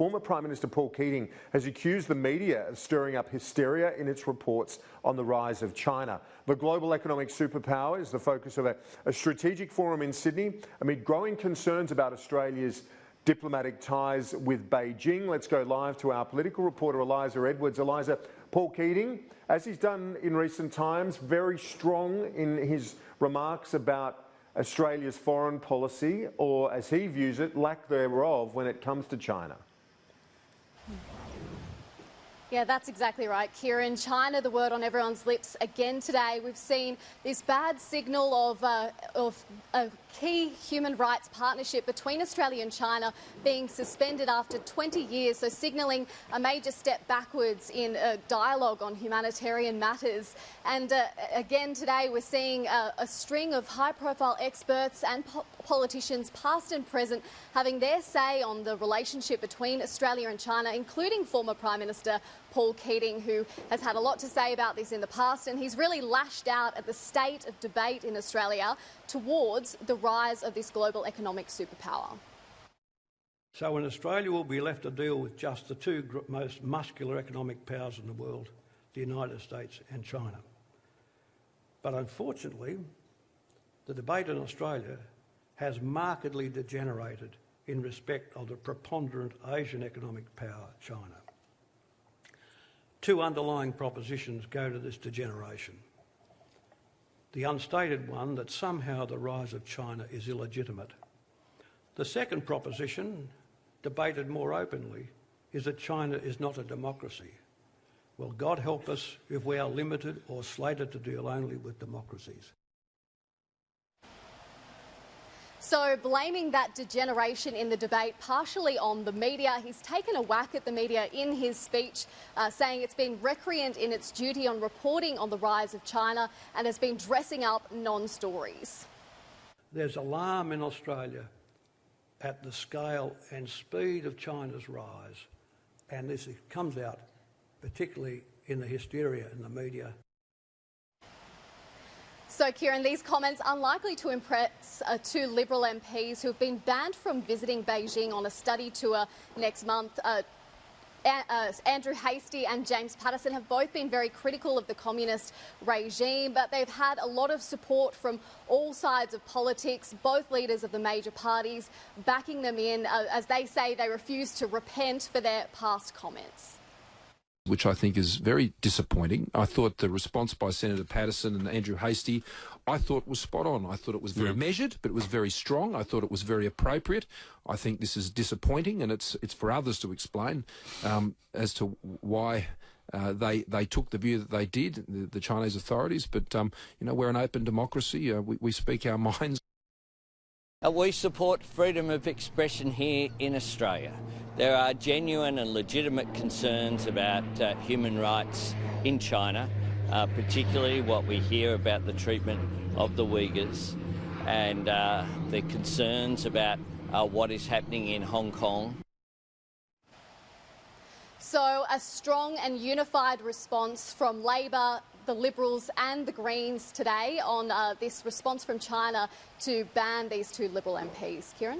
Former Prime Minister Paul Keating has accused the media of stirring up hysteria in its reports on the rise of China. The global economic superpower is the focus of a strategic forum in Sydney amid growing concerns about Australia's diplomatic ties with Beijing. Let's go live to our political reporter, Eliza Edwards. Eliza, Paul Keating, as he's done in recent times, very strong in his remarks about Australia's foreign policy, or as he views it, lack thereof when it comes to China. Yeah, that's exactly right, Kieran. China, the word on everyone's lips again today. We've seen this bad signal of a key human rights partnership between Australia and China being suspended after 20 years, so signalling a major step backwards in a dialogue on humanitarian matters. And again today we're seeing a string of high-profile experts and politicians, past and present, having their say on the relationship between Australia and China, including former Prime Minister Paul Keating, who has had a lot to say about this in the past, and he's really lashed out at the state of debate in Australia towards the rise of this global economic superpower. So in Australia we'll be left to deal with just the two most muscular economic powers in the world, the United States and China. But unfortunately, the debate in Australia has markedly degenerated in respect of the preponderant Asian economic power, China. Two underlying propositions go to this degeneration. The unstated one that somehow the rise of China is illegitimate. The second proposition, debated more openly, is that China is not a democracy. Well, God help us if we are limited or slated to deal only with democracies. So blaming that degeneration in the debate partially on the media, he's taken a whack at the media in his speech, saying it's been recreant in its duty on reporting on the rise of China and has been dressing up non-stories. There's alarm in Australia at the scale and speed of China's rise, and this comes out particularly in the hysteria in the media. So, Kieran, these comments unlikely to impress two Liberal MPs who have been banned from visiting Beijing on a study tour next month. Andrew Hastie and James Paterson have both been very critical of the communist regime, but they've had a lot of support from all sides of politics, both leaders of the major parties backing them in. As they say, they refuse to repent for their past comments. Which I think is very disappointing. I thought the response by Senator Paterson and Andrew Hastie, I thought was spot on. I thought it was very measured, but it was very strong. I thought it was very appropriate. I think this is disappointing, and it's for others to explain as to why they took the view that they did, the Chinese authorities. But, you know, we're an open democracy. We speak our minds. We support freedom of expression here in Australia. There are genuine and legitimate concerns about human rights in China, particularly what we hear about the treatment of the Uyghurs and the concerns about what is happening in Hong Kong. So a strong and unified response from Labor, the Liberals and the Greens today on this response from China to ban these two Liberal MPs. Kieran?